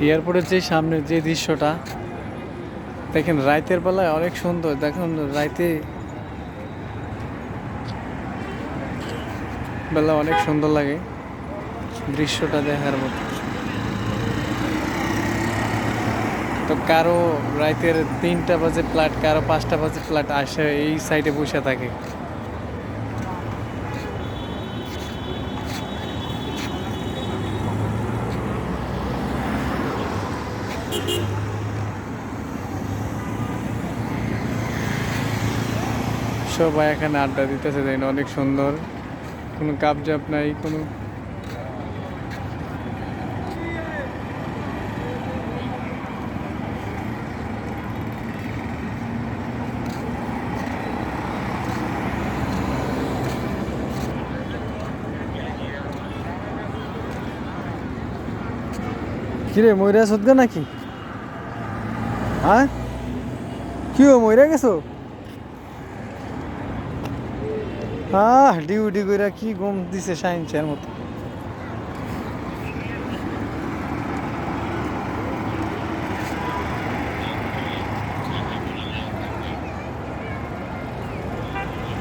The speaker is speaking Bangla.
এয়ারপোর্টের যে সামনে যে দৃশ্যটা দেখেন রাতের বেলায় অনেক সুন্দর। দেখুন রাতে বেলা অনেক সুন্দর লাগে দৃশ্যটা দেখার মতো। তো কারো রাতের 3টা বাজে ফ্লাইট, কারো 5টা বাজে ফ্লাইট আসে এই সাইডে বসে থাকে। সবাই এখানে আড্ডা দিতেছে, দেখেন অনেক সুন্দর, কোনো কাপজাপ নাই কোনো। কিরে ময়রা সদ্গা নাকি? হ্যাঁ কি ময়রা গেছো? ডিউটি কইরা কি ঘুম দিছে সাইন্সের মতো।